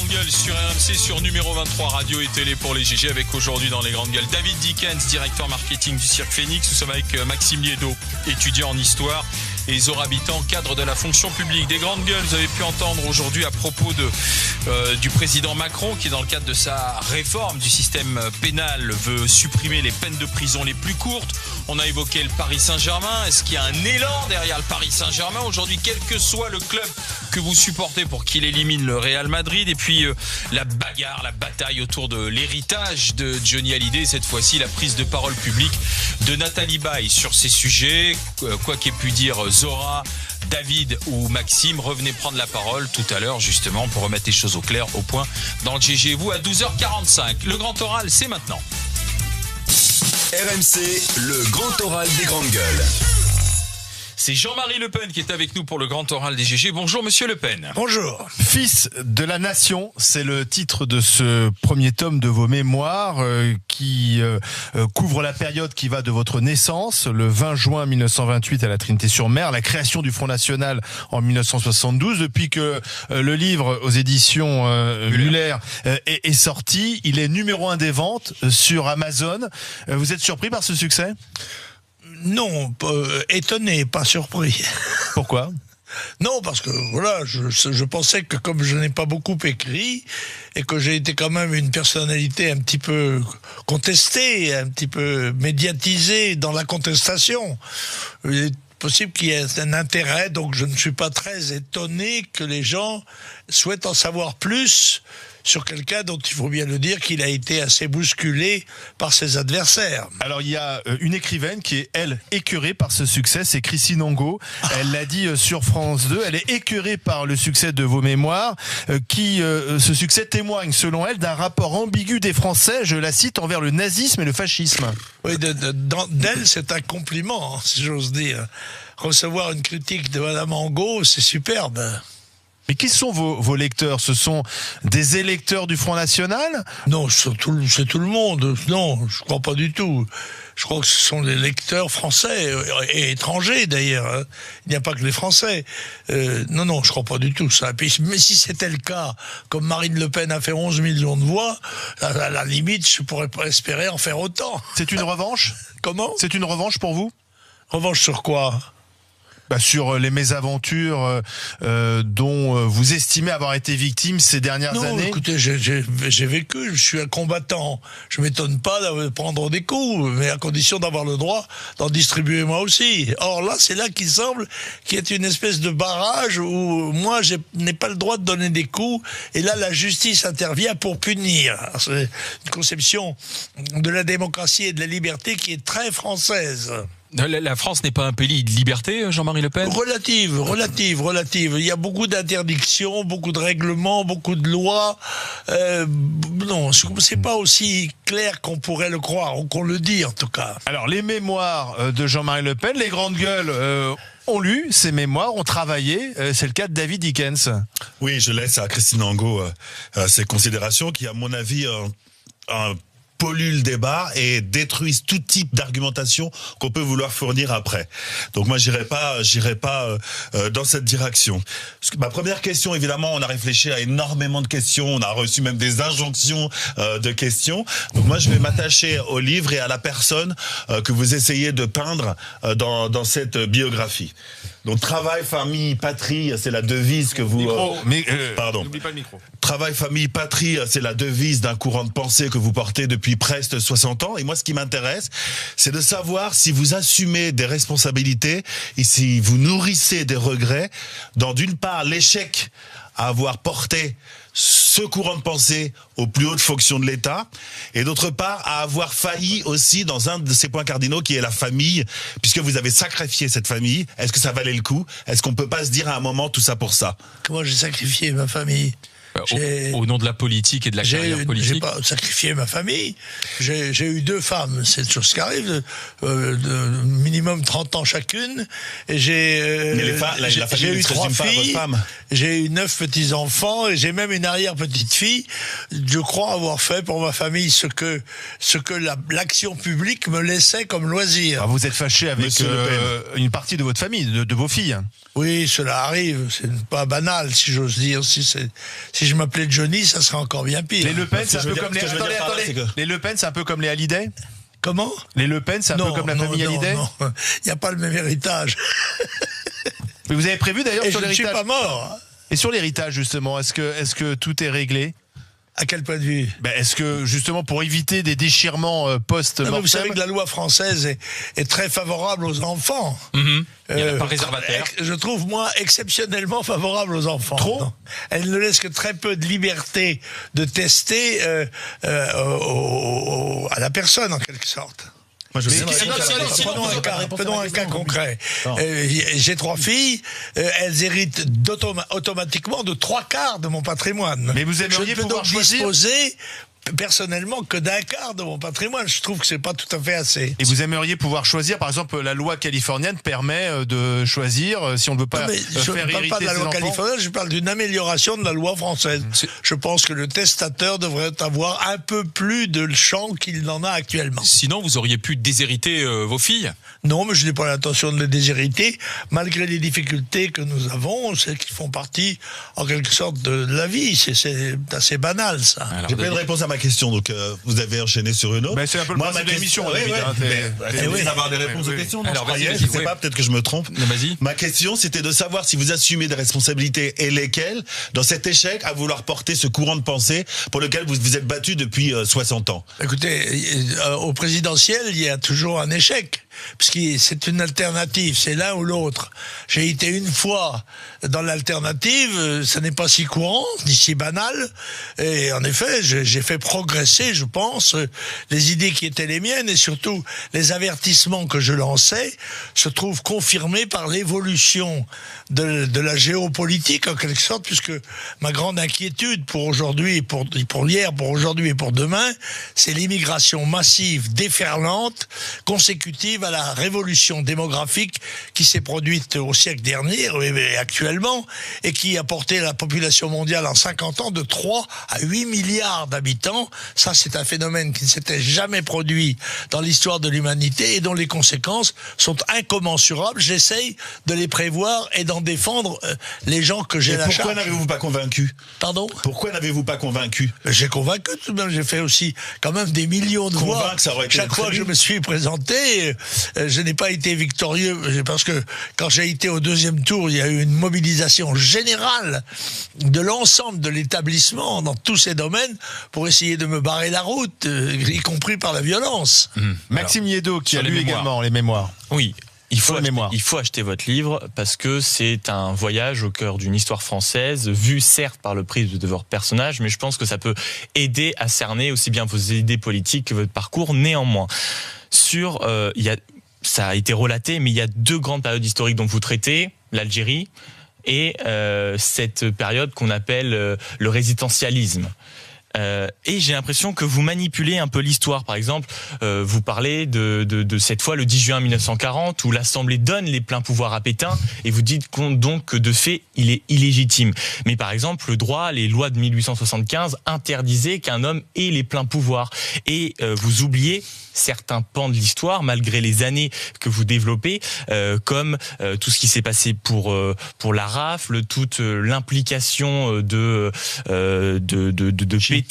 Grandes Gueules sur RMC, sur numéro 23 radio et télé pour les GG, avec aujourd'hui dans les Grandes Gueules David Dickens, directeur marketing du Cirque Phoenix. Nous sommes avec Maxime Liedo, étudiant en histoire, et Zora Habitant, cadre de la fonction publique. Des Grandes Gueules, vous avez pu entendre aujourd'hui à propos du président Macron, qui dans le cadre de sa réforme du système pénal veut supprimer les peines de prison les plus courtes. On a évoqué le Paris Saint-Germain. Est-ce qu'il y a un élan derrière le Paris Saint-Germain aujourd'hui, quel que soit le club que vous supportez, pour qu'il élimine le Real Madrid? Et puis la bagarre, la bataille autour de l'héritage de Johnny Hallyday, cette fois-ci la prise de parole publique de Nathalie Baye sur ces sujets. Quoi qu'ait pu dire Zora, David ou Maxime, revenez prendre la parole tout à l'heure justement pour remettre les choses au clair, au point dans le GG. Vous à 12h45. Le grand oral, c'est maintenant. RMC, le grand oral des Grandes Gueules. C'est Jean-Marie Le Pen qui est avec nous pour le grand oral des GG. Bonjour Monsieur Le Pen. Bonjour. Fils de la nation, c'est le titre de ce premier tome de vos mémoires qui couvre la période qui va de votre naissance, le 20 juin 1928 à la Trinité-sur-Mer, la création du Front National en 1972. Depuis que le livre aux éditions Muller est sorti, il est numéro 1 des ventes sur Amazon. Vous êtes surpris par ce succès ? Non, étonné, pas surpris. Pourquoi ? Non, parce que voilà, je pensais que comme je n'ai pas beaucoup écrit et que j'ai été quand même une personnalité un petit peu contestée, un petit peu médiatisée dans la contestation, il est possible qu'il y ait un intérêt, donc je ne suis pas très étonné que les gens souhaitent en savoir plus sur quelqu'un dont il faut bien le dire qu'il a été assez bousculé par ses adversaires. Alors il y a une écrivaine qui est, elle, écœurée par ce succès, c'est Christine Angot. Elle l'a dit sur France 2, elle est écœurée par le succès de vos mémoires, ce succès témoigne, selon elle, d'un rapport ambigu des Français, je la cite, envers le nazisme et le fascisme. Oui, d'elle, c'est un compliment, si j'ose dire. Recevoir une critique de Madame Angot, c'est superbe. Mais qui sont vos lecteurs ? Ce sont des électeurs du Front National ? Non, c'est tout le monde. Non, je crois pas du tout. Je crois que ce sont les lecteurs français et étrangers d'ailleurs. Il n'y a pas que les Français. Non, je crois pas du tout ça. Mais si c'était le cas, comme Marine Le Pen a fait 11 millions de voix, à la limite, je pourrais pas espérer en faire autant. C'est une revanche ? Comment ? C'est une revanche pour vous ? Revanche sur quoi ? Sur les mésaventures dont vous estimez avoir été victime ces dernières années. Non, écoutez, j'ai vécu, je suis un combattant. Je m'étonne pas de prendre des coups, mais à condition d'avoir le droit d'en distribuer moi aussi. Or là, c'est là qu'il semble qu'il y ait une espèce de barrage où moi, je n'ai pas le droit de donner des coups, et là, la justice intervient pour punir. C'est une conception de la démocratie et de la liberté qui est très française. La France n'est pas un pays de liberté, Jean-Marie Le Pen ? Relative. Il y a beaucoup d'interdictions, beaucoup de règlements, beaucoup de lois. Non, c'est pas aussi clair qu'on pourrait le croire, ou qu'on le dit en tout cas. Alors, les mémoires de Jean-Marie Le Pen, les Grandes Gueules ont lu ces mémoires, ont travaillé. C'est le cas de David Dickens. Oui, je laisse à Christine Angot ces considérations qui, à mon avis, polluent le débat et détruisent tout type d'argumentation qu'on peut vouloir fournir après. Donc moi, j'irai pas dans cette direction. Ma première question, évidemment, on a réfléchi à énormément de questions, on a reçu même des injonctions de questions. Donc moi, je vais m'attacher au livre et à la personne que vous essayez de peindre dans cette biographie. Donc travail, famille, patrie, c'est la devise que vous... Pardon. N'oublie pas le micro. Travail, famille, patrie, c'est la devise d'un courant de pensée que vous portez depuis presque 60 ans. Et moi, ce qui m'intéresse, c'est de savoir si vous assumez des responsabilités et si vous nourrissez des regrets dans, d'une part, l'échec à avoir porté ce courant de pensée aux plus hautes fonctions de l'État, et d'autre part à avoir failli aussi dans un de ces points cardinaux qui est la famille, puisque vous avez sacrifié cette famille. Est-ce que ça valait le coup ? Est-ce qu'on peut pas se dire à un moment tout ça pour ça ? Comment j'ai sacrifié ma famille ? Au nom de la politique et de la carrière politique. J'ai pas sacrifié ma famille. J'ai eu 2 femmes, c'est une chose qui arrive, de minimum 30 ans chacune. Et j'ai eu 3 filles. J'ai eu 9 petits-enfants et j'ai même une arrière-petite-fille. Je crois avoir fait pour ma famille ce que l'action publique me laissait comme loisir. Alors vous êtes fâché avec une partie de votre famille, de vos filles. Oui, cela arrive. C'est pas banal, si j'ose dire. Si je m'appelais Johnny, ça serait encore bien pire. Les Le Pen, c'est un je peu veux comme dire- les... ce que je veux dire par là, c'est que- Les Le Pen, c'est un peu comme les Hallyday. Comment? Les Le Pen, c'est un peu comme la famille Hallyday. Non, il n'y a pas le même héritage. Mais vous avez prévu d'ailleurs Et sur je ne suis l'héritage. pas mort. Et sur l'héritage justement, est-ce que tout est réglé? À quel point de vue? Est-ce que justement pour éviter des déchirements Non, mais post-mortem, vous savez que la loi française est très favorable aux enfants. Il n'y a pas de réservataire. Je trouve, moi, exceptionnellement favorable aux enfants. Trop? Non. Elle ne laisse que très peu de liberté de tester à la personne, en quelque sorte. Moi, je Mais sais pas. Prenons un cas concret. J'ai 3 filles, elles héritent automatiquement de 3/4 de mon patrimoine. Mais vous aimeriez Je ne peux pouvoir donc choisir disposer personnellement que d'1/4 de mon patrimoine. Je trouve que c'est pas tout à fait assez. et vous aimeriez pouvoir choisir, par exemple, la loi californienne permet de choisir si on ne veut pas Non, mais je faire ne parle pas hériter de la ses loi enfants. californienne, je parle d'une amélioration de la loi française. Je pense que le testateur devrait avoir un peu plus de champ qu'il n'en a actuellement. Sinon, vous auriez pu déshériter vos filles. Non, mais je n'ai pas l'intention de les déshériter, malgré les difficultés que nous avons, c'est qu'ils font partie, en quelque sorte, de la vie. C'est assez banal, ça. Alors, J'ai pas eu de David, réponse à ma question, donc vous avez enchaîné sur une autre. C'est un peu le Moi, principe ma de l'émission, question- David, Ouais, hein, mais- t'es- c'est oui. d'avoir des réponses Oui, aux oui. questions. non, Alors, je croyais, vas-y, je sais ouais. pas, peut-être que je me trompe. Vas-y. Ma question, c'était de savoir si vous assumez des responsabilités et lesquelles dans cet échec à vouloir porter ce courant de pensée pour lequel vous vous êtes battu depuis 60 ans. Écoutez, au présidentiel, il y a toujours un échec, parce que c'est une alternative, c'est l'un ou l'autre. J'ai été une fois dans l'alternative, ça n'est pas si courant, ni si banal, et en effet, j'ai fait progresser, je pense, les idées qui étaient les miennes, et surtout les avertissements que je lançais se trouvent confirmés par l'évolution de la géopolitique, en quelque sorte, puisque ma grande inquiétude pour aujourd'hui, pour hier, pour aujourd'hui et pour demain, c'est l'immigration massive déferlante, consécutive à la révolution démographique qui s'est produite au siècle dernier, et actuellement, et qui a porté la population mondiale en 50 ans de 3 à 8 milliards d'habitants. Ça, c'est un phénomène qui ne s'était jamais produit dans l'histoire de l'humanité et dont les conséquences sont incommensurables. J'essaye de les prévoir et d'en défendre les gens que j'ai Et la pourquoi charge. n'avez-vous pas convaincu? Pardon? Pourquoi n'avez-vous pas convaincu? J'ai convaincu tout de même, j'ai fait aussi quand même des millions de voix. Convaincre, ça aurait été Chaque très fois que je vite. me suis présenté, je n'ai pas été victorieux, parce que quand j'ai été au 2e tour, il y a eu une mobilisation générale de l'ensemble de l'établissement dans tous ces domaines pour essayer de me barrer la route, y compris par la violence. Maxime Liédo qui sur a les lu mémoires. également les mémoires. Oui. Sur la mémoire. Il faut acheter votre livre parce que c'est un voyage au cœur d'une histoire française, vu certes par le prisme de votre personnage, mais je pense que ça peut aider à cerner aussi bien vos idées politiques que votre parcours. Néanmoins, ça a été relaté, mais il y a 2 grandes périodes historiques dont vous traitez, l'Algérie et cette période qu'on appelle le résidentialisme. Et j'ai l'impression que vous manipulez un peu l'histoire. Par exemple, vous parlez de cette fois le 10 juin 1940 où l'Assemblée donne les pleins pouvoirs à Pétain et vous dites donc que de fait il est illégitime. Mais par exemple, le droit, les lois de 1875 interdisaient qu'un homme ait les pleins pouvoirs. Et vous oubliez certains pans de l'histoire malgré les années que vous développez, comme tout ce qui s'est passé pour la rafle, toute l'implication de Pétain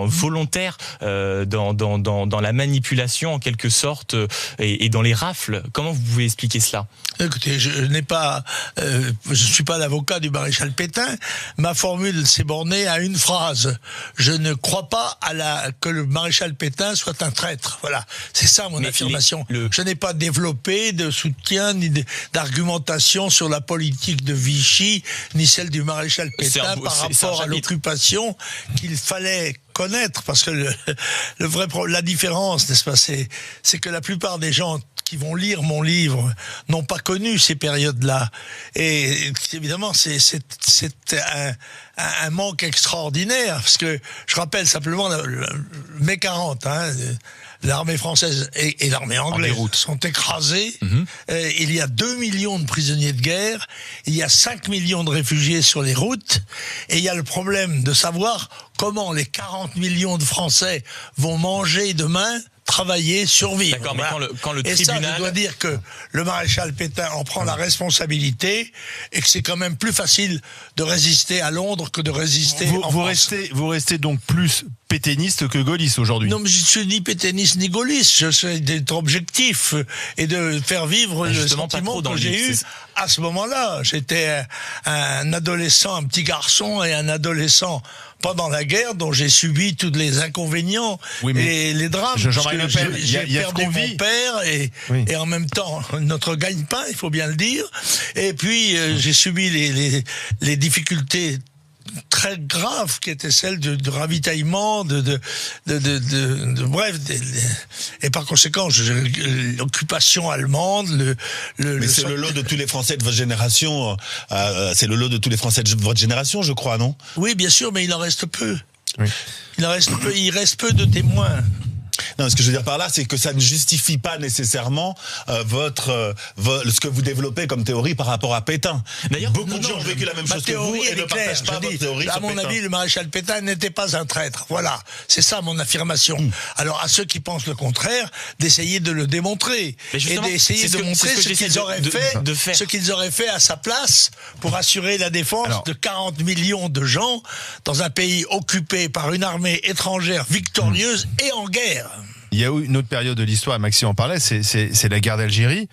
volontaire dans la manipulation en quelque sorte et dans les rafles. Comment vous pouvez expliquer cela? Écoutez, je suis pas l'avocat du maréchal Pétain. Ma formule s'est bornée à une phrase. Je ne crois pas que le maréchal Pétain soit un traître. Voilà. C'est ça mon affirmation. Je n'ai pas développé de soutien ni d'argumentation sur la politique de Vichy, ni celle du maréchal Pétain par rapport à l'occupation qu'il fallait connaître, parce que la différence, n'est-ce pas, c'est que la plupart des gens qui vont lire mon livre n'ont pas connu ces périodes-là. Et évidemment, c'est un manque extraordinaire, parce que je rappelle simplement mai 40, l'armée française et l'armée anglaise sont écrasées. Il y a 2 millions de prisonniers de guerre, il y a 5 millions de réfugiés sur les routes, et il y a le problème de savoir comment les 40 millions de Français vont manger demain travailler, survivre. D'accord, mais quand le Et tribunal... ça, je dois dire que le maréchal Pétain en prend la responsabilité et que c'est quand même plus facile de résister à Londres que de résister en France. Vous restez donc plus pétainiste que gaulliste aujourd'hui. Non, mais je ne suis ni pétainiste ni gaulliste. J'essaie d'être objectif et de faire vivre le sentiment que j'ai eu à ce moment-là. J'étais un adolescent, un petit garçon et un adolescent pendant la guerre dont j'ai subi tous les inconvénients et les drames. Jean-Marie Le Pen, j'ai perdu mon père et en même temps notre gagne-pain, il faut bien le dire. Et puis j'ai subi les difficultés très grave qui était celle de ravitaillement, bref, et par conséquent, l'occupation allemande, Mais c'est le lot de tous les Français de votre génération. C'est le lot de tous les Français de votre génération, je crois, non? Oui, bien sûr, mais il en reste peu. Oui. Il reste peu de témoins. Non, ce que je veux dire par là, c'est que ça ne justifie pas nécessairement ce que vous développez comme théorie par rapport à Pétain. D'ailleurs, beaucoup de gens ont vécu la même chose que vous et ne partagent pas votre théorie à sur mon Pétain. avis, le maréchal Pétain n'était pas un traître. Voilà, c'est ça mon affirmation. Alors à ceux qui pensent le contraire, d'essayer de le démontrer et d'essayer de montrer ce qu'ils auraient fait à sa place pour assurer la défense de 40 millions de gens dans un pays occupé par une armée étrangère victorieuse et en guerre. Il y a eu une autre période de l'histoire, Maxime en parlait, c'est la guerre d'Algérie,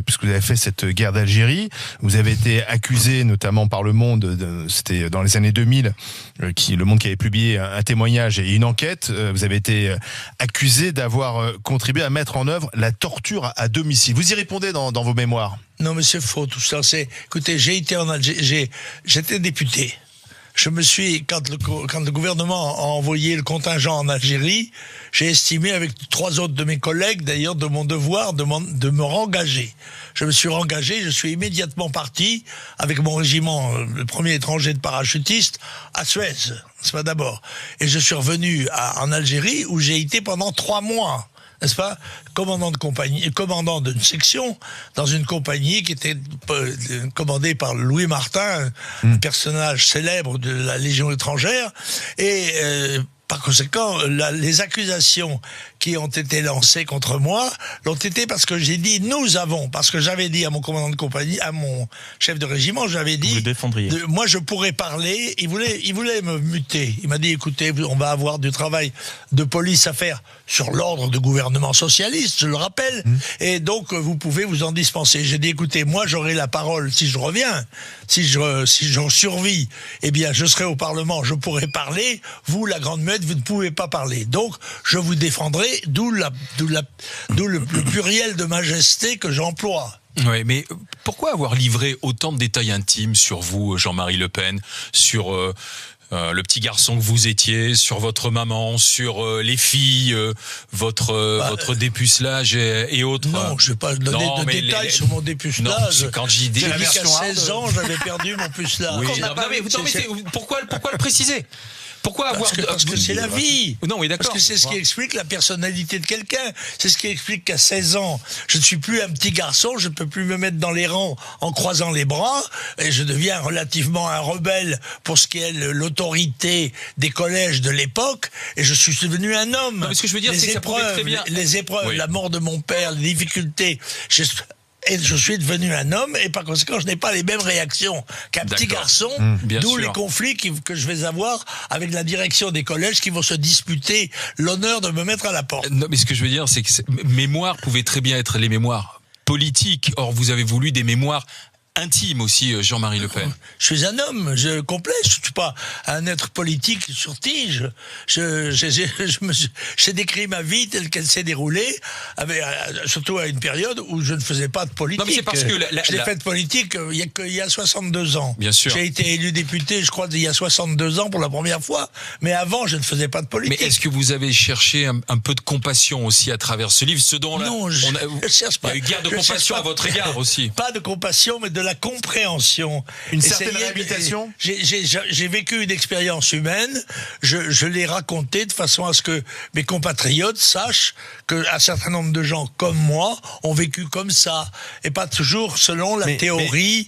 puisque vous avez fait cette guerre d'Algérie. Vous avez été accusé, notamment par Le Monde, c'était dans les années 2000, Le Monde qui avait publié un témoignage et une enquête. Vous avez été accusé d'avoir contribué à mettre en œuvre la torture à domicile. Vous y répondez dans vos mémoires. Non, mais c'est faux tout ça. Écoutez, j'ai été en Algérie, j'étais député. Je me suis, quand le gouvernement a envoyé le contingent en Algérie, j'ai estimé avec 3 autres de mes collègues, d'ailleurs, de mon devoir de me rengager. Je me suis rengagé, je suis immédiatement parti avec mon régiment, le premier étranger de parachutistes, à Suez, c'est pas d'abord. Et je suis revenu en Algérie où j'ai été pendant 3 mois. N'est-ce pas, commandant de compagnie, commandant d'une section dans une compagnie qui était commandée par Louis Martin, un personnage célèbre de la Légion étrangère, et par conséquent, les accusations qui ont été lancées contre moi l'ont été parce que j'ai dit parce que j'avais dit à mon commandant de compagnie, à mon chef de régiment, j'avais dit, moi je pourrais parler. Il voulait me muter. Il m'a dit, écoutez, on va avoir du travail de police à faire sur l'ordre du gouvernement socialiste, je le rappelle, et donc vous pouvez vous en dispenser. J'ai dit, écoutez, moi j'aurai la parole si je reviens, si j'en survis, eh bien je serai au Parlement, je pourrai parler. Vous, la Grande Muette, vous ne pouvez pas parler. Donc je vous défendrai, d'où le pluriel de majesté que j'emploie. Oui, mais pourquoi avoir livré autant de détails intimes sur vous, Jean-Marie Le Pen, sur le petit garçon que vous étiez, sur votre maman, sur les filles, votre dépucelage et autres? Non, je ne vais pas donner de détails sur mon dépucelage. Non, quand j'ai dit qu'à 16 ans, j'avais perdu mon pucelage. Oui, pourquoi le préciser? Pourquoi avoir... Parce que c'est la vie. Non, oui, d'accord. Parce que c'est ce qui explique la personnalité de quelqu'un. C'est ce qui explique qu'à 16 ans, je ne suis plus un petit garçon, je ne peux plus me mettre dans les rangs en croisant les bras, et je deviens relativement un rebelle pour ce qui est l'autorité des collèges de l'époque, et je suis devenu un homme. Non, mais ce que je veux dire, c'est que ça prouvait très bien. Les épreuves, la mort de mon père, les difficultés... Et je suis devenu un homme, et par conséquent, je n'ai pas les mêmes réactions qu'un petit garçon, d'où les conflits que je vais avoir avec la direction des collèges qui vont se disputer l'honneur de me mettre à la porte. Non, mais ce que je veux dire, c'est que mémoires pouvaient très bien être les mémoires politiques. Or, vous avez voulu des mémoires intime aussi, Jean-Marie Le Pen. Je suis un homme, je complet, je suis pas un être politique sur tige. J'ai décrit ma vie telle qu'elle s'est déroulée, surtout à une période où je ne faisais pas de politique. Non, mais c'est parce que je l'ai fait de politique il y a 62 ans. Bien sûr. J'ai été élu député, je crois, il y a 62 ans pour la première fois. Mais avant, je ne faisais pas de politique. Mais est-ce que vous avez cherché un peu de compassion aussi à travers ce livre, ce dont non, je cherche pas. Il y a eu guerre de compassion à votre égard aussi. Pas de compassion, mais de la compréhension. Une certaine réhabilitation. J'ai vécu une expérience humaine, je l'ai racontée de façon à ce que mes compatriotes sachent qu'un certain nombre de gens comme moi ont vécu comme ça, et pas toujours selon les théories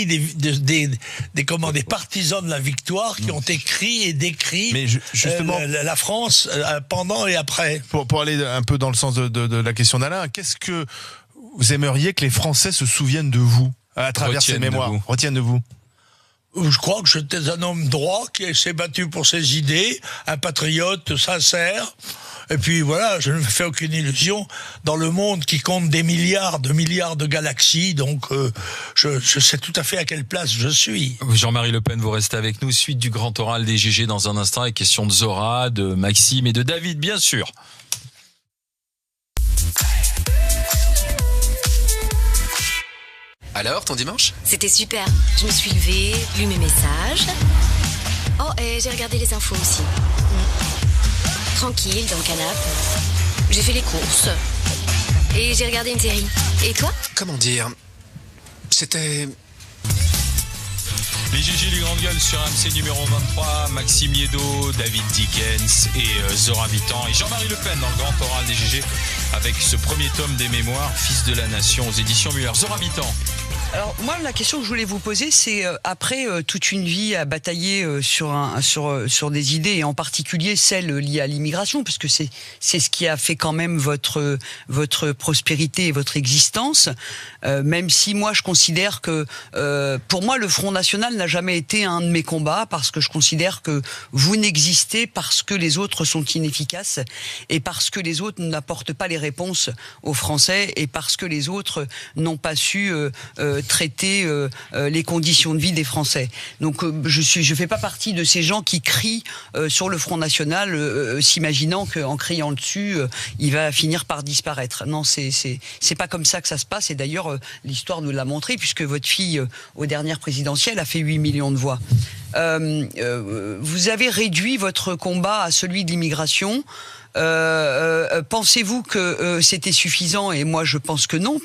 des partisans de la victoire qui ont écrit et décrit justement, la France pendant et après. Pour aller un peu dans le sens de la question d'Alain, qu'est-ce que vous aimeriez que les Français se souviennent de vous à travers ces mémoires, retiennent de vous? Je crois que j'étais un homme droit qui s'est battu pour ses idées, un patriote sincère. Et puis voilà, je ne me fais aucune illusion dans le monde qui compte des milliards de galaxies. Donc je sais tout à fait à quelle place je suis. Jean-Marie Le Pen, vous restez avec nous. Suite du grand oral des GG dans un instant, avec questions de Zora, de Maxime et de David, bien sûr. Alors, ton dimanche? C'était super. Je me suis levée, lu mes messages. Oh, et j'ai regardé les infos aussi. Tranquille, dans le canapé. J'ai fait les courses. Et j'ai regardé une série. Et toi? Comment dire? C'était... Les GG, les grandes gueules sur AMC numéro 23, Maxime Yeddo, David Dickens et Zora Bitan et Jean-Marie Le Pen dans le grand oral des GG avec ce premier tome des mémoires, Fils de la Nation aux éditions Muller. Zora Bitan. Alors moi, la question que je voulais vous poser, c'est après toute une vie à batailler sur des idées, et en particulier celles liées à l'immigration, puisque c'est ce qui a fait quand même votre prospérité et votre existence. Même si moi je considère que pour moi le Front National n'a jamais été un de mes combats, parce que je considère que vous n'existez parce que les autres sont inefficaces et parce que les autres n'apportent pas les réponses aux Français et parce que les autres n'ont pas su traiter les conditions de vie des Français. Donc je fais pas partie de ces gens qui crient sur le Front National, s'imaginant qu'en criant dessus, il va finir par disparaître. Non, c'est pas comme ça que ça se passe. Et d'ailleurs, l'histoire nous l'a montré, puisque votre fille, aux dernières présidentielles, a fait 8 millions de voix. Vous avez réduit votre combat à celui de l'immigration. Pensez-vous que c'était suffisant? Et moi je pense que non.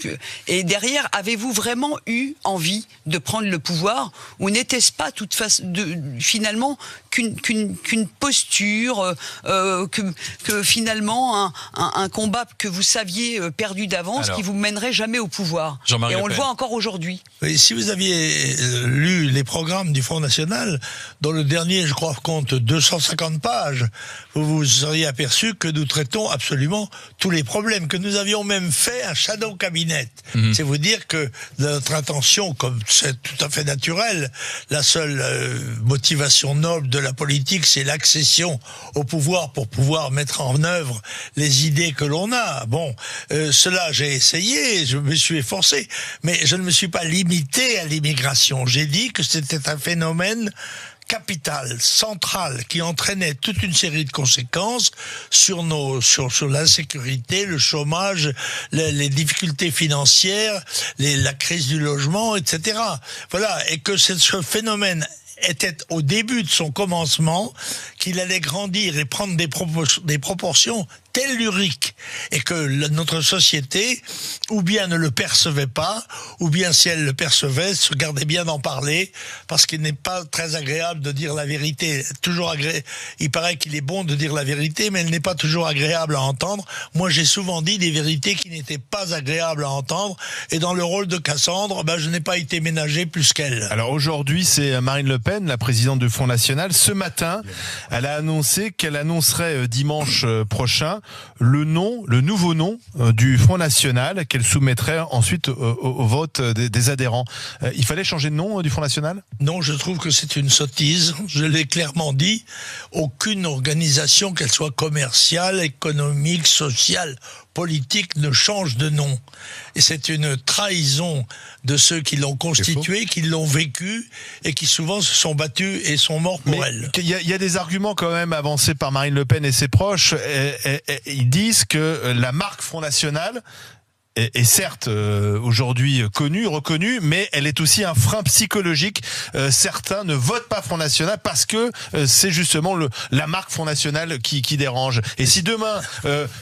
Et derrière, avez-vous vraiment eu envie de prendre le pouvoir, ou n'était-ce pas finalement qu'une posture, que finalement un combat que vous saviez perdu d'avance, qui vous mènerait jamais au pouvoir? Et on le voit encore aujourd'hui. Et si vous aviez lu les programmes du Front National, dont le dernier, je crois, compte 250 pages, vous vous seriez aperçu que nous traitons absolument tous les problèmes, que nous avions même fait un shadow cabinet. C'est vous dire que notre intention, comme c'est tout à fait naturel, la seule motivation noble de la politique, c'est l'accession au pouvoir pour pouvoir mettre en œuvre les idées que l'on a. Bon, cela j'ai essayé, je me suis efforcé, mais je ne me suis pas limité à l'immigration. J'ai dit que c'était un phénomène capital, central, qui entraînait toute une série de conséquences sur l'insécurité, le chômage, les difficultés financières, la crise du logement, etc. Voilà, et que ce phénomène était au début de son commencement, qu'il allait grandir et prendre des proportions telluriques, et que notre société, ou bien ne le percevait pas, ou bien si elle le percevait, se gardait bien d'en parler, parce qu'il n'est pas très agréable de dire la vérité. Il paraît qu'il est bon de dire la vérité, mais elle n'est pas toujours agréable à entendre. Moi, j'ai souvent dit des vérités qui n'étaient pas agréables à entendre, et dans le rôle de Cassandre, je n'ai pas été ménagé plus qu'elle. Alors aujourd'hui, c'est Marine Le Pen, la présidente du Front National. Ce matin, elle a annoncé qu'elle annoncerait dimanche prochain le nouveau nom du Front National, qu'elle soumettrait ensuite au vote des adhérents. Il fallait changer de nom du Front National? Non, je trouve que c'est une sottise. Je l'ai clairement dit. Aucune organisation, qu'elle soit commerciale, économique, sociale, politique, ne change de nom. Et c'est une trahison de ceux qui l'ont constituée, qui l'ont vécu, et qui souvent se sont battus et sont morts pour elle. Il y a des arguments quand même avancés par Marine Le Pen et ses proches. Ils disent que la marque Front National est certes aujourd'hui connue, reconnue, mais elle est aussi un frein psychologique. Certains ne votent pas Front National parce que c'est justement la marque Front National qui dérange. Et si demain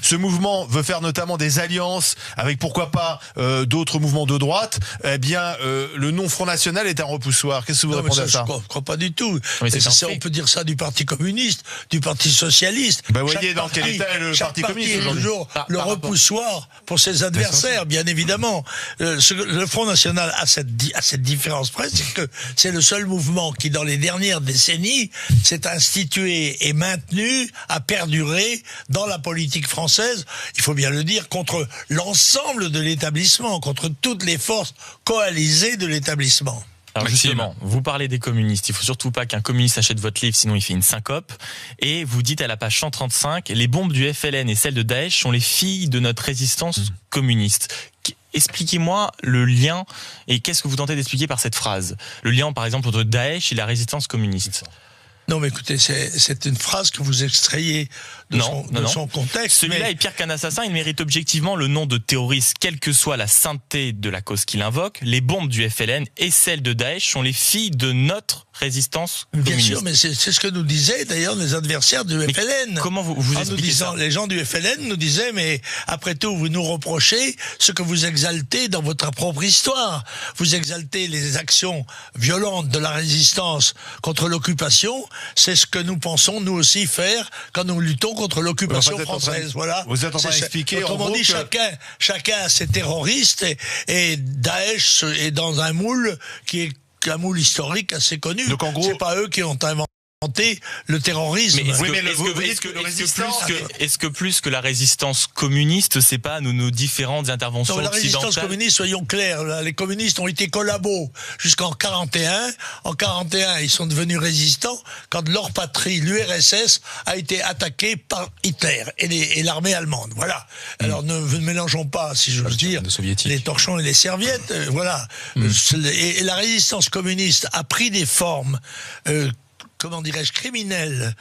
ce mouvement veut faire notamment des alliances avec pourquoi pas d'autres mouvements de droite, eh bien le nom Front National est un repoussoir. Qu'est-ce que vous répondez à ça? Je ne crois pas du tout. Oui, On peut dire ça du Parti communiste, du Parti socialiste. Vous voyez dans quel état est le Parti communiste aujourd'hui. Toujours le repoussoir pour ses adversaires, bien évidemment. Le Front National a cette différence près, c'est que c'est le seul mouvement qui, dans les dernières décennies, s'est institué et maintenu, a perduré dans la politique française, il faut bien le dire, contre l'ensemble de l'établissement, contre toutes les forces coalisées de l'établissement. Alors justement, vous parlez des communistes. Il faut surtout pas qu'un communiste achète votre livre, sinon il fait une syncope. Et vous dites à la page 135, les bombes du FLN et celles de Daesh sont les filles de notre résistance communiste. Expliquez-moi le lien et qu'est-ce que vous tentez d'expliquer par cette phrase? Le lien, par exemple, entre Daesh et la résistance communiste. Non, mais écoutez, c'est une phrase que vous extrayez de son contexte. Celui-là est pire qu'un assassin. Il mérite objectivement le nom de terroriste, quelle que soit la sainteté de la cause qu'il invoque. Les bombes du FLN et celles de Daesh sont les filles de notre résistance communiste. Bien sûr, mais c'est ce que nous disaient d'ailleurs les adversaires du FLN. Comment vous expliquez ça? Les gens du FLN nous disaient, mais après tout, vous nous reprochez ce que vous exaltez dans votre propre histoire. Vous exaltez les actions violentes de la résistance contre l'occupation. C'est ce que nous pensons nous aussi faire quand nous luttons contre l'occupation française. Voilà. Vous êtes en train d'expliquer. Autrement dit, chacun a ses terroristes et Daesh est dans un moule qui est un moule historique assez connu. Donc en gros, c'est pas eux qui ont inventé le terrorisme. Mais est-ce que plus que la résistance communiste, c'est pas nos différentes interventions occidentales? La résistance communiste, soyons clairs, les communistes ont été collabos jusqu'en 41. En 41, ils sont devenus résistants quand leur patrie, l'URSS, a été attaquée par Hitler et l'armée allemande. Voilà. Alors ne mélangeons pas, si j'ose dire, les torchons et les serviettes. Voilà. Et la résistance communiste a pris des formes comment dirais-je, criminelle,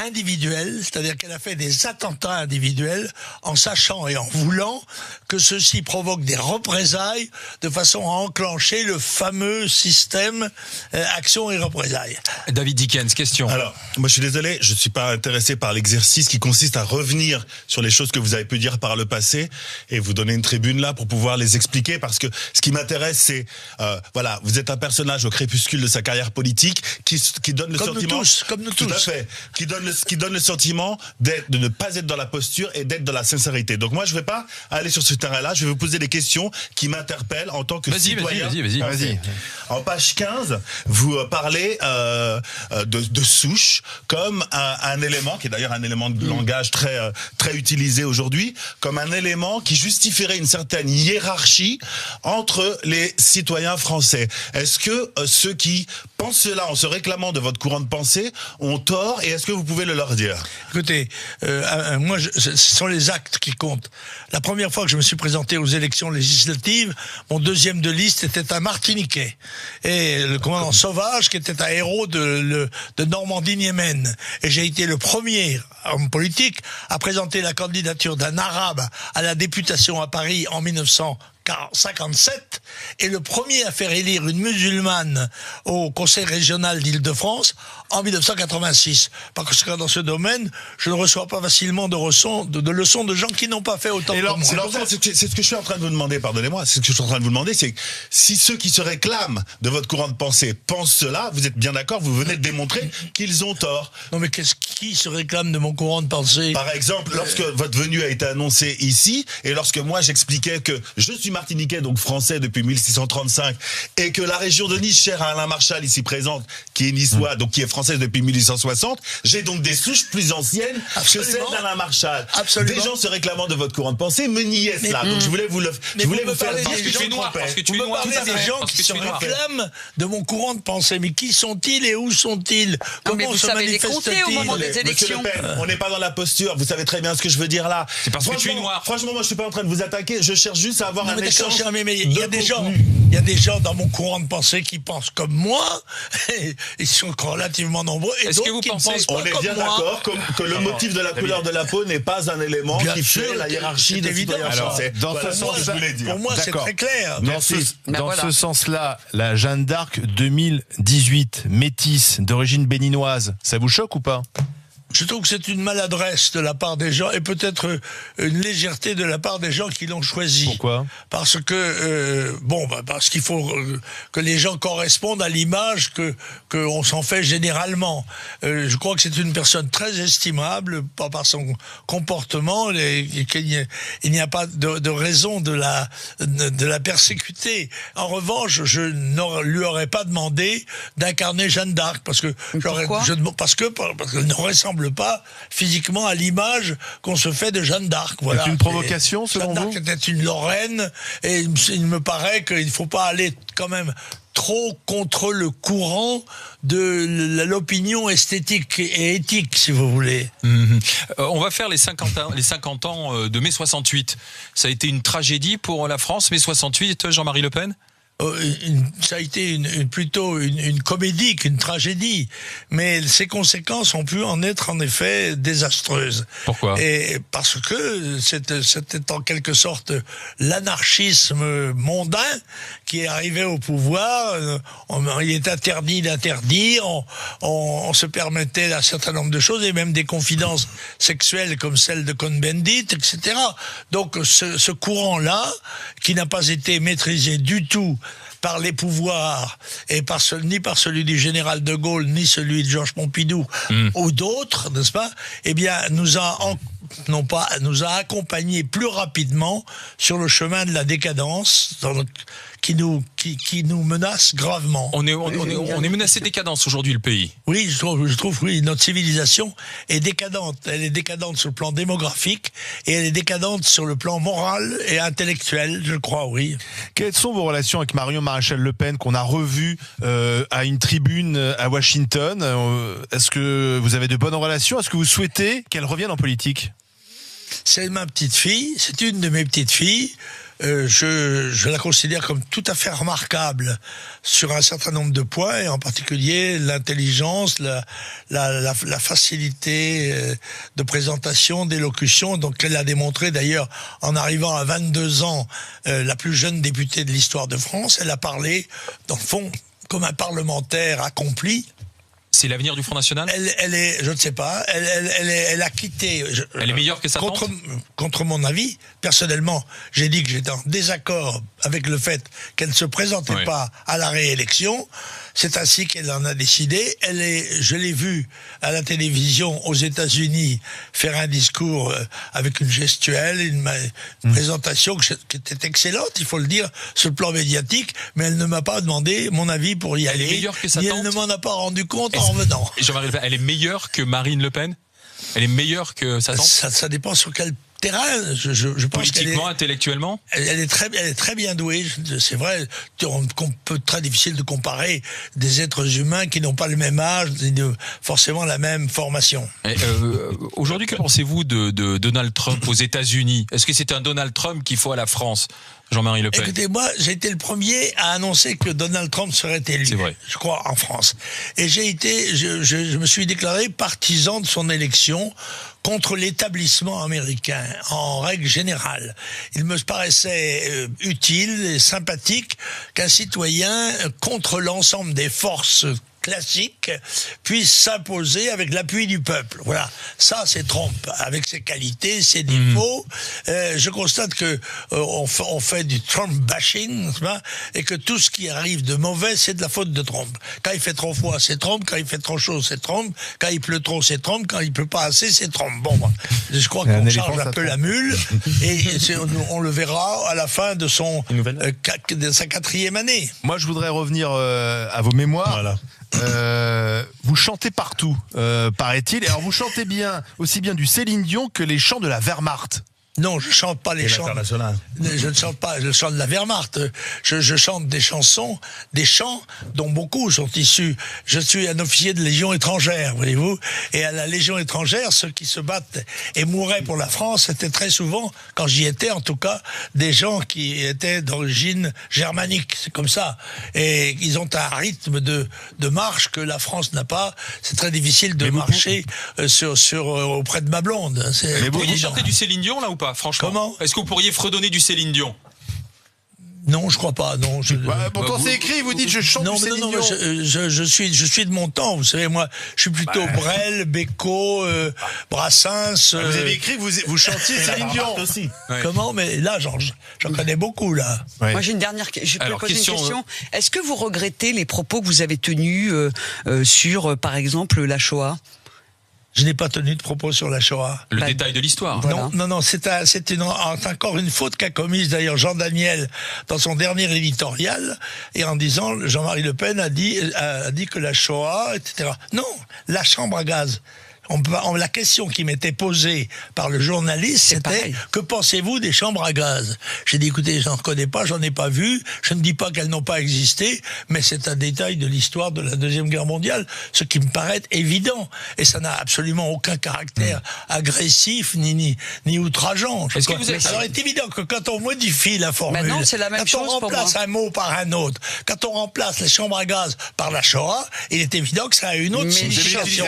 individuelle, c'est-à-dire qu'elle a fait des attentats individuels en sachant et en voulant que ceci provoque des représailles de façon à enclencher le fameux système action et représailles. David Dickens, question. Alors, moi je suis désolé, je ne suis pas intéressé par l'exercice qui consiste à revenir sur les choses que vous avez pu dire par le passé et vous donner une tribune là pour pouvoir les expliquer, parce que ce qui m'intéresse c'est, voilà, vous êtes un personnage au crépuscule de sa carrière politique qui donne le sentiment... Comme nous tous. Tout à fait. Qui donne le sentiment de ne pas être dans la posture et d'être dans la sincérité. Donc moi, je ne vais pas aller sur ce terrain-là. Je vais vous poser des questions qui m'interpellent en tant que citoyen. Vas-y. En page 15, vous parlez de souche comme un élément, qui est d'ailleurs un élément de langage très utilisé aujourd'hui, comme un élément qui justifierait une certaine hiérarchie entre les citoyens français. Est-ce que ceux qui pensent cela en se réclamant de votre courant de pensée ont tort, et est-ce que vous pouvez le leur dire? Écoutez, moi, ce sont les actes qui comptent. La première fois que je me suis présenté aux élections législatives, mon deuxième de liste était un Martiniquais. Et le commandant Sauvage, qui était un héros de Normandie-Niemen. Et j'ai été le premier homme politique à présenter la candidature d'un Arabe à la députation à Paris en 1957, et le premier à faire élire une musulmane au Conseil régional d'Île-de-France en 1986. Parce que dans ce domaine, je ne reçois pas facilement de leçons de gens qui n'ont pas fait autant que moi. C'est ce que je suis en train de vous demander, pardonnez-moi, c'est ce que je suis en train de vous demander, c'est que si ceux qui se réclament de votre courant de pensée pensent cela, vous êtes bien d'accord, vous venez de démontrer qu'ils ont tort. Non mais qui se réclame de mon courant de pensée? Par exemple, lorsque votre venue a été annoncée ici, et lorsque moi j'expliquais que je suis martiniquais, donc français depuis 1635, et que la région de Nice, chère à Alain Marchal, ici présente, qui est niçois, donc qui est française depuis 1860, j'ai donc des souches plus anciennes que celles d'Alain Marchal. Absolument. Des gens se réclamant de votre courant de pensée me niaient cela. Donc je voulais vous faire parce que tu es noir, parce que tu es noir. Des gens qui se réclament de mon courant de pensée, mais qui sont-ils et où sont-ils? Comment se manifestent-ils au moment des élections? Monsieur Le Pen, on n'est pas dans la posture. Vous savez très bien ce que je veux dire là. C'est parce que tu es noir. Franchement, moi je suis pas en train de vous attaquer. Je cherche juste à avoir un d'accord, échange mais il y a des gens dans mon courant de pensée qui pensent comme moi. Et ils sont relativement nombreux. Et Est-ce d'autres que vous qui pensez- ne pensent pas On est comme bien moi. d'accord que le motif de la couleur de la peau n'est pas un élément Bien qui sûr, fait la hiérarchie c'est des évident, citoyens ça. français. Dans Voilà ce ce sens, que je voulais dire. Pour moi, c'est D'accord. très clair. Dans Voilà. ce sens-là, la Jeanne d'Arc 2018, métisse, d'origine béninoise, ça vous choque ou pas ? Je trouve que c'est une maladresse de la part des gens et peut-être une légèreté de la part des gens qui l'ont choisi. Pourquoi ? Parce que parce qu'il faut que les gens correspondent à l'image que on s'en fait généralement. Je crois que c'est une personne très estimable par son comportement et qu'il n'y a pas de raison de la persécuter. En revanche, je ne lui aurais pas demandé d'incarner Jeanne d'Arc parce que Pourquoi parce qu'elle ne ressemble pas physiquement à l'image qu'on se fait de Jeanne d'Arc. Voilà. C'est une provocation, selon Jeanne d'Arc vous ? était une Lorraine et il me paraît qu'il ne faut pas aller quand même trop contre le courant de l'opinion esthétique et éthique, si vous voulez. On va faire les 50 ans de mai 68. Ça a été une tragédie pour la France, mai 68, Jean-Marie Le Pen ? Ça a été plutôt une comédie qu'une tragédie, mais ses conséquences ont pu en être en effet désastreuses. Pourquoi ? Et parce que c'était en quelque sorte l'anarchisme mondain qui est arrivé au pouvoir. Il est interdit d'interdire, on se permettait un certain nombre de choses et même des confidences sexuelles comme celle de Cohn-Bendit, etc. Donc ce courant-là, qui n'a pas été maîtrisé du tout par les pouvoirs et ni par celui du général de Gaulle ni celui de Georges Pompidou ou d'autres, n'est-ce pas ? Eh bien, nous a accompagnés plus rapidement sur le chemin de la décadence qui nous menace gravement. On est menacé de décadence aujourd'hui, le pays. Oui, je trouve, oui, notre civilisation est décadente. Elle est décadente sur le plan démographique et elle est décadente sur le plan moral et intellectuel, je crois, oui. Quelles sont vos relations avec Marion Maréchal Le Pen qu'on a revu à une tribune à Washington ? Est-ce que vous avez de bonnes relations ? Est-ce que vous souhaitez qu'elle revienne en politique ? C'est ma petite fille, c'est une de mes petites filles. Je la considère comme tout à fait remarquable sur un certain nombre de points, et en particulier l'intelligence, la facilité de présentation, d'élocution, donc elle a démontré d'ailleurs en arrivant à 22 ans, la plus jeune députée de l'histoire de France. Elle a parlé, dans le fond, comme un parlementaire accompli. C'est l'avenir du Front National ? Elle est, je ne sais pas, elle a quitté. Elle est meilleure que sa tante ? Contre mon avis, personnellement, j'ai dit que j'étais en désaccord avec le fait qu'elle ne se présentait pas à la réélection. C'est ainsi qu'elle en a décidé. Je l'ai vue à la télévision aux États-Unis faire un discours avec une gestuelle, une présentation qui était excellente, il faut le dire, sur le plan médiatique, mais elle ne m'a pas demandé mon avis pour y aller. Elle est meilleure que sa tante. tante ? Elle ne m'en a pas rendu compte en revenant. Jean-Marie Le Pen, elle est meilleure que Marine Le Pen ? Elle est meilleure que sa tante ? Ça dépend sur quel terrain. Je pense Politiquement, intellectuellement ? Elle est très bien douée. C'est vrai qu'on peut très difficile de comparer des êtres humains qui n'ont pas le même âge, forcément la même formation. Aujourd'hui, que pensez-vous de Donald Trump aux États-Unis ? Est-ce que c'est un Donald Trump qu'il faut à la France ? Jean-Marie Le Pen. Écoutez, moi, j'ai été le premier à annoncer que Donald Trump serait élu. C'est vrai. Je crois, en France. Et je me suis déclaré partisan de son élection contre l'établissement américain, en règle générale. Il me paraissait utile et sympathique qu'un citoyen, contre l'ensemble des forces classique puisse s'imposer avec l'appui du peuple. Voilà, ça c'est Trump, avec ses qualités, ses défauts. Je constate que on fait du Trump bashing, et que tout ce qui arrive de mauvais, c'est de la faute de Trump. Quand il fait trop froid, c'est Trump. Quand il fait trop chaud, c'est Trump. Quand il pleut trop, c'est Trump. Quand il pleut pas assez, c'est Trump. Bon, je crois qu'on charge un peu la mule, et on le verra à la fin de sa 4e année. Moi, je voudrais revenir à vos mémoires. Voilà. Vous chantez partout, paraît-il. Et alors, vous chantez bien, aussi bien du Céline Dion que les chants de la Wehrmacht. Non, je chante pas les chants. Je ne chante pas, je chante la Wehrmacht. Je chante des chansons, des chants dont beaucoup sont issus. Je suis un officier de Légion étrangère, voyez-vous. Et à la Légion étrangère, ceux qui se battent et mouraient pour la France, c'était très souvent, quand j'y étais en tout cas, des gens qui étaient d'origine germanique. C'est comme ça. Et ils ont un rythme de marche que la France n'a pas. C'est très difficile de marcher auprès de ma blonde. Vous pourriez chanter du Céline Dion là ou pas, franchement? Comment? Est-ce que vous pourriez fredonner du Céline Dion? Non, je crois pas. Non. Pourtant c'est écrit. Vous dites je chante du Céline Dion. Je suis de mon temps. Vous savez, moi, je suis plutôt Brel, Beko, Brassens. Vous avez écrit que vous chantiez Céline Dion aussi. Ouais. Comment? Mais là, j'en connais beaucoup là. Ouais. Moi, j'ai une dernière. Je peux poser question, une question. Est-ce que vous regrettez les propos que vous avez tenus sur, par exemple, la Shoah? Je n'ai pas tenu de propos sur la Shoah. Le détail de l'histoire. Voilà. Non, c'est encore une faute qu'a commise d'ailleurs Jean Daniel dans son dernier éditorial, et en disant Jean-Marie Le Pen a dit que la Shoah, etc. Non, la chambre à gaz. La question qui m'était posée par le journaliste, c'était pareil. que pensez-vous des chambres à gaz? J'ai dit écoutez, j'en connais pas, j'en ai pas vu, je ne dis pas qu'elles n'ont pas existé, mais c'est un détail de l'histoire de la Deuxième Guerre mondiale, ce qui me paraît évident, et ça n'a absolument aucun caractère agressif ni outrageant. Est-ce que vous êtes... Alors, il est évident que quand on modifie la formule, non, c'est la même quand chose on pour remplace moi. un mot par un autre, quand on remplace les chambres à gaz par la Shoah, il est évident que ça a une autre Mais signification.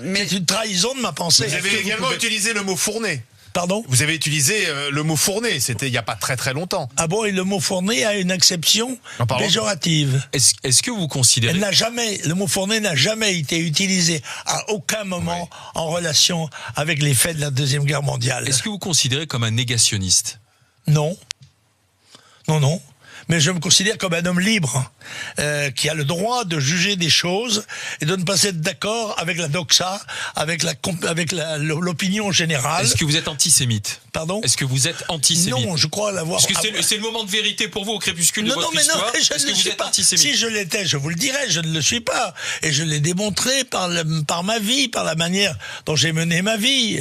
mais C'est une trahison de ma pensée. Vous avez également utilisé le mot fourné. Pardon? Vous avez utilisé le mot fourné. C'était il y a pas très longtemps. Ah bon, et le mot fourné a une acception En parlant- péjorative. Est-ce que vous considérez... Le mot fourné n'a jamais été utilisé à aucun moment en relation avec les faits de la Deuxième Guerre mondiale. Est-ce que vous considérez comme un négationniste? Non. Non. Mais je me considère comme un homme libre, qui a le droit de juger des choses et de ne pas être d'accord avec la doxa, avec l'opinion générale. Est-ce que vous êtes antisémite? Pardon? Est-ce que vous êtes antisémite? Non, je crois l'avoir... Est-ce que c'est le moment de vérité pour vous au crépuscule de votre histoire? je Est-ce ne que le vous suis êtes pas. antisémite? Si je l'étais, je vous le dirais, je ne le suis pas. Et je l'ai démontré par ma vie, par la manière dont j'ai mené ma vie.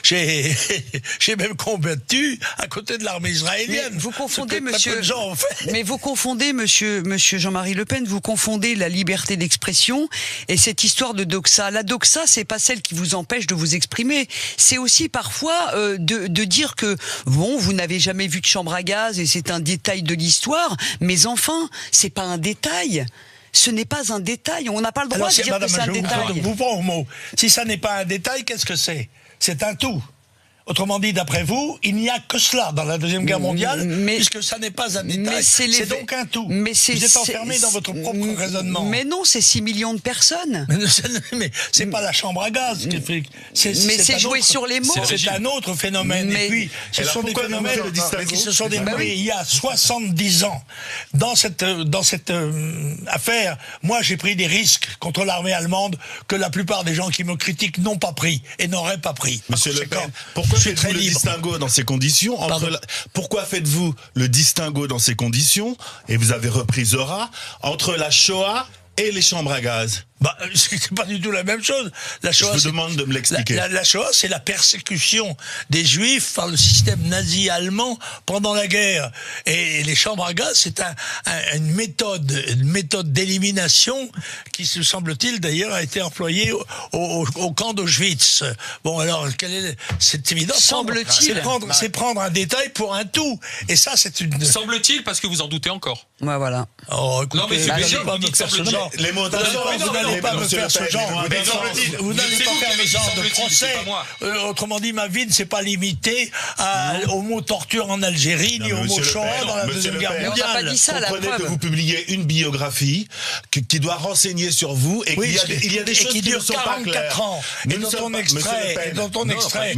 J'ai même combattu à côté de l'armée israélienne. Mais vous confondez, Ce que monsieur. peu de gens ont fait. Mais vous confondez, monsieur Jean-Marie Le Pen, vous confondez la liberté d'expression et cette histoire de doxa. La doxa, c'est pas celle qui vous empêche de vous exprimer. C'est aussi parfois de dire que bon, vous n'avez jamais vu de chambre à gaz et c'est un détail de l'histoire. Mais enfin, c'est pas un détail. Ce n'est pas un détail. On n'a pas le droit de dire que c'est un détail. Vous prends au mot. Si ça n'est pas un détail, qu'est-ce que c'est? C'est un tout. Autrement dit, d'après vous, il n'y a que cela dans la Deuxième Guerre mondiale, puisque ça n'est pas un détail, c'est donc un tout. Mais vous êtes enfermé dans votre propre raisonnement. Mais non, c'est 6 millions de personnes. Mais c'est pas la chambre à gaz qui fait... Mais c'est jouer sur les mots. C'est un autre phénomène. Mais- Et puis, ce sont des phénomènes qui se sont déroulés il y a 70 ans. Dans cette affaire, moi j'ai pris des risques contre l'armée allemande que la plupart des gens qui me critiquent n'ont pas pris et n'auraient pas pris. Monsieur Le Pen, Pourquoi pourquoi faites-vous le distinguo dans ces conditions pourquoi faites-vous le distinguo dans ces conditions, et vous avez repris Zora, entre la Shoah et les chambres à gaz? C'est pas du tout la même chose. La Shoah, je vous demande de me l'expliquer. La Shoah, c'est la persécution des Juifs par le système nazi allemand pendant la guerre. Et les chambres à gaz, c'est une méthode d'élimination qui, se semble-t-il, d'ailleurs, a été employée au camp d'Auschwitz. Bon, alors, c'est évident. Semble-t-il. C'est prendre un détail pour un tout. Et ça, c'est une... Semble-t-il, parce que vous en doutez encore. Ouais, voilà. Oh, écoutez, Non, mais c'est vous bien, n'allez pas vous me dites faire ce semble-t-il. genre. Les mots Vous n'allez pas me faire ce genre. Vous n'allez pas faire le genre de procès. Autrement dit, ma vie ne s'est pas limitée au mot torture en Algérie, ni au mot Shoah dans la Deuxième Guerre Mais on n'a pas mondiale. dit ça, la Comprenez que preuve. vous publiez une biographie qui doit renseigner sur vous, et Oui, il y a des choses qui qui ne durent sont pas claires. 44 ans. Et dont on extrait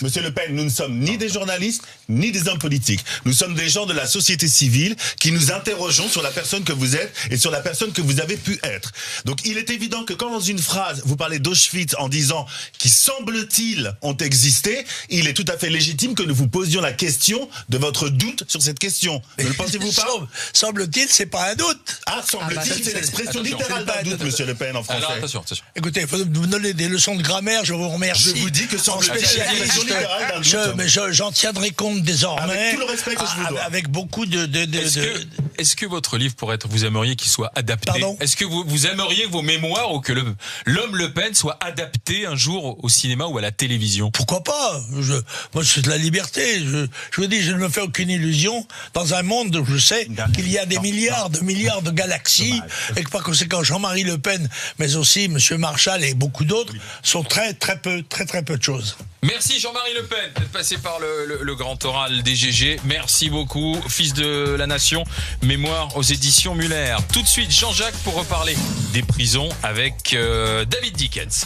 Monsieur Le Pen, nous ne sommes ni des journalistes, ni des hommes politiques. Nous sommes des gens de la société civile qui nous interrogeons sur la personne que vous êtes et sur la personne que vous avez pu être. Donc il est évident que quand dans une phrase, vous parlez d'Auschwitz en disant qui semble-t-il ont existé, il est tout à fait légitime que nous vous posions la question de votre doute sur cette question. Ne le pensez-vous pas? Semble-t-il, c'est pas un doute. Ah, semble-t-il, c'est l'expression littérale d'un doute, monsieur Le Pen, en français. Alors attention. Écoutez, il faut me donner des leçons de grammaire, je vous remercie. Je vous dis que semble-t-il, c'est l'expression littérale d'un doute. Mais j'en tiendrai compte désormais. Avec tout le respect que je vous dois. Avec beaucoup Est-ce que votre livre pourrait être, vous aimeriez qu'il soit adapté? Pardon? Est-ce que vous aimeriez que vos mémoires ou que l'homme Le Pen soit adapté un jour au cinéma ou à la télévision? Pourquoi pas? Moi, c'est de la liberté. Je vous dis, je ne me fais aucune illusion dans un monde où je sais qu'il y a des milliards de galaxies et que par conséquent, Jean-Marie Le Pen, mais aussi Monsieur Marshall et beaucoup d'autres sont très peu de choses. Merci Jean-Marie Le Pen d'être passé par le grand oral des GG. Merci beaucoup, fils de la nation, mémoire aux éditions Muller. Tout de suite, Jean-Jacques pour reparler des prisons avec David Dickens.